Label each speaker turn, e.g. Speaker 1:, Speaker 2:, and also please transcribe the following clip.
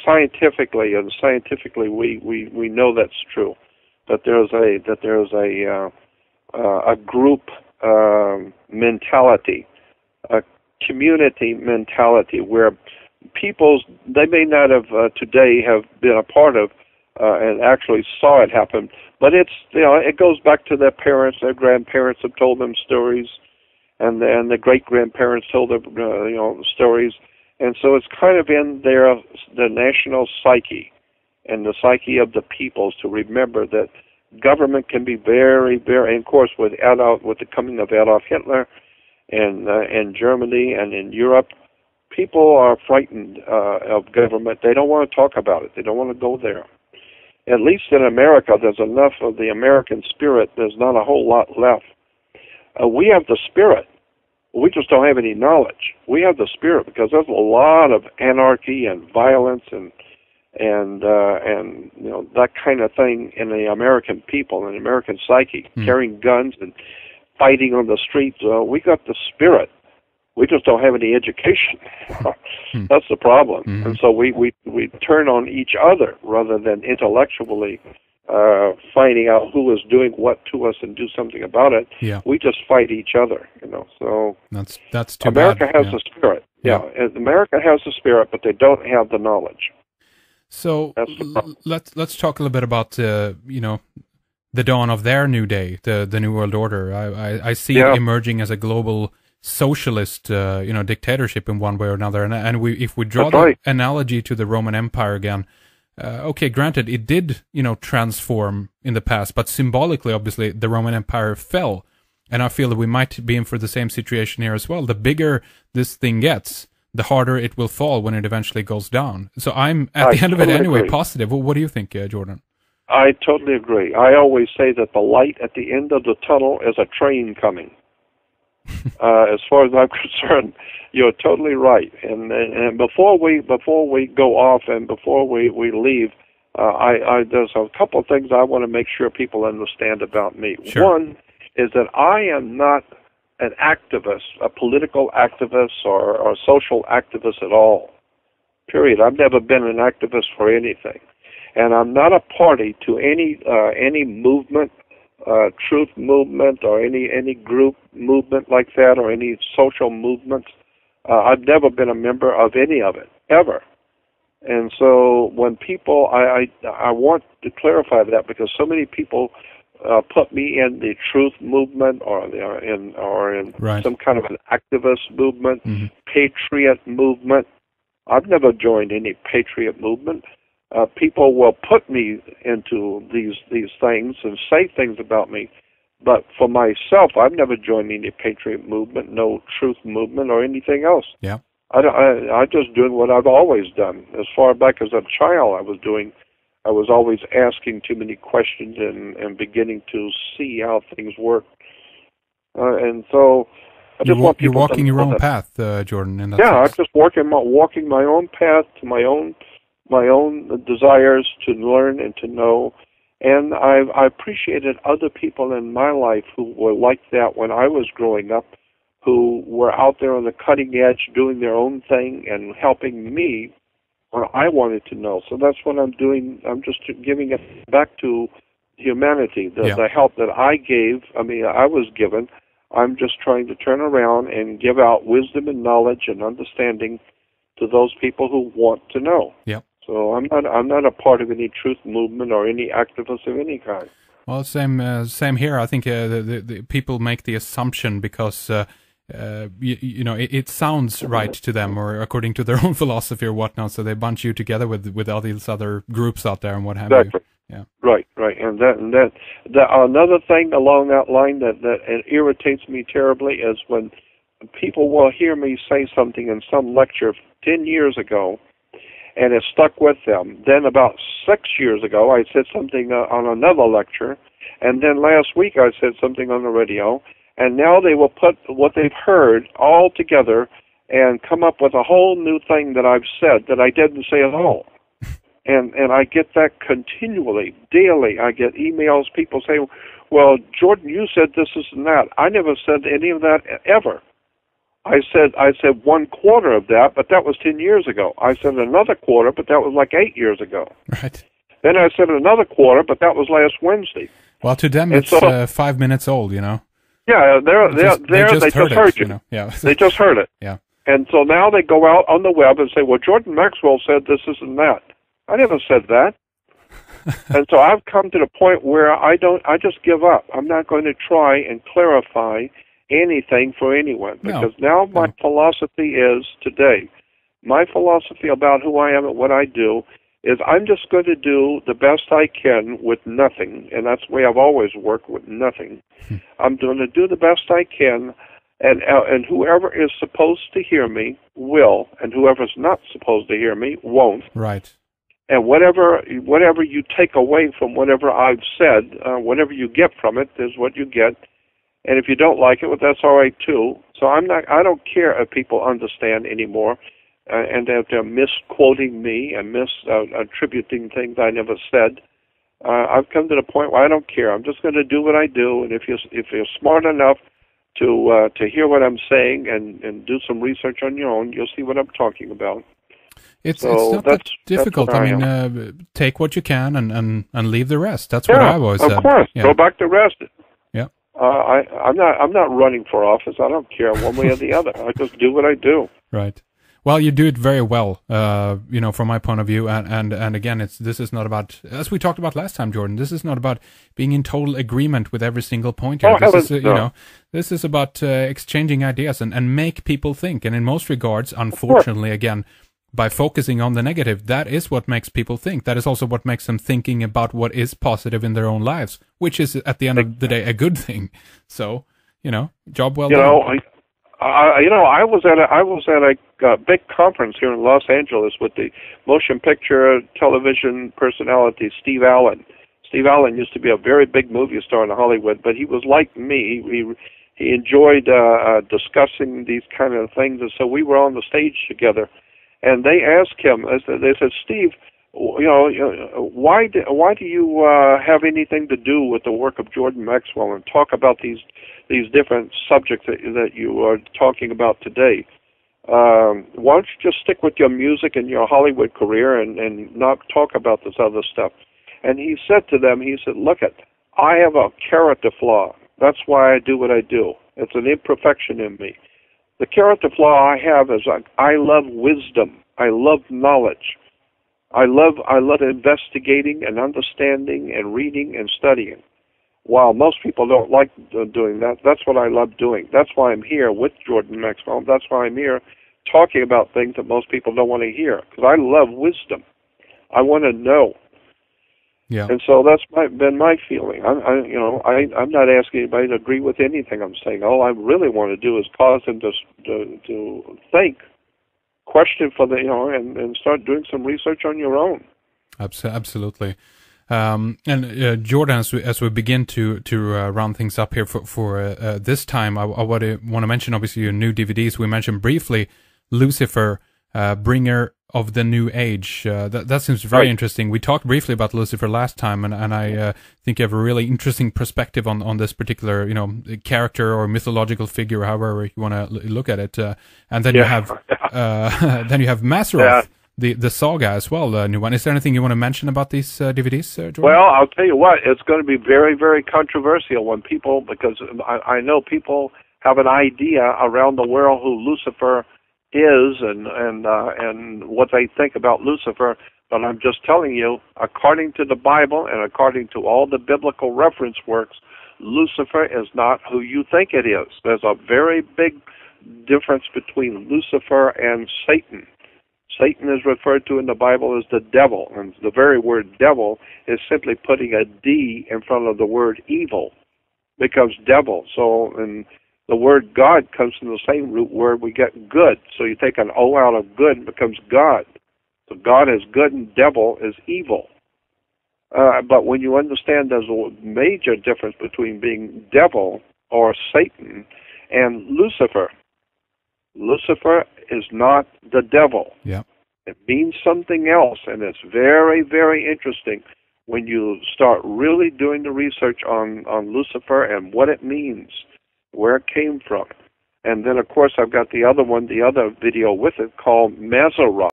Speaker 1: scientifically we know that's true. That there's a group mentality, a community mentality where they may not have today have been a part of and actually saw it happen, but it goes back to their parents. Their grandparents have told them stories, and the great grandparents told them stories, and so it's kind of in the national psyche and the psyche of the peoples to remember that government can be very, very, and of course with the coming of Adolf Hitler in Germany and in Europe, people are frightened of government. They don't want to talk about it. They don't want to go there. At least in America, there's enough of the American spirit. There's not a whole lot left. We have the spirit. We just don't have any knowledge. We have the spirit because there's a lot of anarchy and violence and that kind of thing in the American people, in the American psyche, carrying guns and fighting on the streets. We got the spirit. We just don't have any education. That's the problem. And so we turn on each other rather than intellectually finding out who is doing what to us and do something about it. Yeah. We just fight each other, So
Speaker 2: that's too
Speaker 1: America
Speaker 2: bad.
Speaker 1: has the spirit. Yeah. America has the spirit, but they don't have the knowledge.
Speaker 2: So let's talk a little bit about the dawn of their new day, the New World Order. I see it emerging as a global socialist, dictatorship in one way or another. And if we draw the analogy to the Roman Empire again, okay, granted, it did, transform in the past, but symbolically, obviously, the Roman Empire fell. And I feel that we might be in for the same situation here as well. The bigger this thing gets, the harder it will fall when it eventually goes down. So I'm, at the end of it anyway, positive. What do you think, Jordan?
Speaker 1: I totally agree. I always say that the light at the end of the tunnel is a train coming. As far as I'm concerned, you're totally right. And before we go off and before we leave, there's a couple of things I want to make sure people understand about me.
Speaker 2: Sure.
Speaker 1: One is that I am not an activist, a political activist or a social activist at all. Period. I've never been an activist for anything, and I'm not a party to any movement. Truth movement or any group movement like that or any social movements. I've never been a member of any of it, ever. And so when people, I want to clarify that because so many people put me in the truth movement or in
Speaker 2: right.
Speaker 1: some kind of an activist movement, patriot movement. I've never joined any patriot movement. People will put me into these things and say things about me, but for myself, I've never joined any patriot movement, no truth movement, or anything else.
Speaker 2: Yeah,
Speaker 1: I just doing what I've always done. As far back as a child, I was always asking too many questions and beginning to see how things work. And so I just want people
Speaker 2: you're walking your own
Speaker 1: that,
Speaker 2: path, Jordan. In that
Speaker 1: sense.
Speaker 2: I'm
Speaker 1: just walking my own path to my own desires to learn and to know, and I appreciated other people in my life who were like that when I was growing up, who were out there on the cutting edge doing their own thing and helping me when I wanted to know. So that's what I'm doing. I'm just giving it back to humanity, the help that I was given. I'm just trying to turn around and give out wisdom and knowledge and understanding to those people who want to know.
Speaker 2: Yep.
Speaker 1: So I'm not a part of any truth movement or any activist of any kind.
Speaker 2: Well, same here. I think the people make the assumption because it sounds right to them or according to their own philosophy or whatnot. So they bunch you together with all these other groups out there and what have you. Yeah.
Speaker 1: Right. And that another thing along that line that it irritates me terribly is when people will hear me say something in some lecture 10 years ago, and it stuck with them. Then about 6 years ago, I said something on another lecture, and then last week I said something on the radio, and now they will put what they've heard all together and come up with a whole new thing that I've said that I didn't say at all. And I get that continually, daily. I get emails, people say, well, Jordan, you said this and that. I never said any of that ever. I said 1/4 of that, but that was 10 years ago. I said another quarter, but that was like 8 years ago.
Speaker 2: Right.
Speaker 1: Then I said another quarter, but that was last Wednesday.
Speaker 2: Well, to them, it's 5 minutes old, you know.
Speaker 1: Yeah, they just heard you.
Speaker 2: You know? Yeah.
Speaker 1: They just heard it.
Speaker 2: Yeah.
Speaker 1: And so now they go out on the web and say, well, Jordan Maxwell said this, and that. I never said that. And so I've come to the point where I just give up. I'm not going to try and clarify anything for anyone, because now my philosophy is today, my philosophy about who I am and what I do is I'm just going to do the best I can with nothing, and that's the way I've always worked, with nothing. I'm going to do the best I can, and whoever is supposed to hear me will, and whoever's not supposed to hear me won't.
Speaker 2: Right.
Speaker 1: And whatever you take away from whatever I've said, whatever you get from it is what you get. And if you don't like it, well, that's all right too. So I don't care if people understand anymore, and that they're misquoting me and attributing things I never said. I've come to the point where I don't care. I'm just going to do what I do, and if you're smart enough to hear what I'm saying and do some research on your own, you'll see what I'm talking about.
Speaker 2: It's not that difficult. I mean, take what you can and leave the rest. That's what I've always said.
Speaker 1: Of course, go back to rest.
Speaker 2: Yeah.
Speaker 1: I'm not running for office. I don't care one way or the other. I just do what I do.
Speaker 2: Right. Well, you do it very well, you know, from my point of view. And again, this is not about, as we talked about last time, Jordan, this is not about being in total agreement with every single point here. This is about exchanging ideas and make people think. And in most regards, unfortunately, again, by focusing on the negative, that is what makes people think. That is also what makes them thinking about what is positive in their own lives, which is at the end of the day a good thing. So, you know, job well done.
Speaker 1: I was at a big conference here in Los Angeles with the motion picture television personality Steve Allen. Steve Allen used to be a very big movie star in Hollywood, but he was like me. He enjoyed discussing these kind of things, and so we were on the stage together. And they asked him, they said, Steve, why do you have anything to do with the work of Jordan Maxwell and talk about these different subjects that you are talking about today? Why don't you just stick with your music and your Hollywood career and not talk about this other stuff? And he said to them, look, I have a character flaw. That's why I do what I do. It's an imperfection in me. The character flaw I have is I love wisdom. I love knowledge. I love investigating and understanding and reading and studying. While most people don't like doing that, that's what I love doing. That's why I'm here with Jordan Maxwell. That's why I'm here talking about things that most people don't want to hear, because I love wisdom. I want to know.
Speaker 2: Yeah.
Speaker 1: And so that's been my feeling. I'm not asking anybody to agree with anything I'm saying. All I really want to do is cause them to think, question for the and start doing some research on your own.
Speaker 2: Absolutely. And Jordan, as we begin to round things up here for this time, I want to mention obviously your new DVDs. We mentioned briefly Lucifer, Bringer of the New Age. That seems very interesting. We talked briefly about Lucifer last time, and I think you have a really interesting perspective on this particular character or mythological figure, however you want to look at it. And then you have Maseroth, the saga as well, the new one. Is there anything you want to mention about these DVDs, Jordan?
Speaker 1: Well, I'll tell you what, it's going to be very, very controversial because I know people have an idea around the world who Lucifer is and what they think about Lucifer, but I'm just telling you, according to the Bible and according to all the biblical reference works, Lucifer is not who you think it is. There's a very big difference between Lucifer and Satan. Satan is referred to in the Bible as the devil, and the very word devil is simply putting a D in front of the word evil. It becomes devil. So, and the word God comes from the same root word we get good. So you take an O out of good, it becomes God. So God is good and devil is evil. But when you understand there's a major difference between being devil or Satan and Lucifer. Lucifer is not the devil.
Speaker 2: Yeah.
Speaker 1: It means something else, and it's very, very interesting when you start really doing the research on Lucifer and what it means, where it came from. And then, of course, I've got the other video with it called Mazzaroth.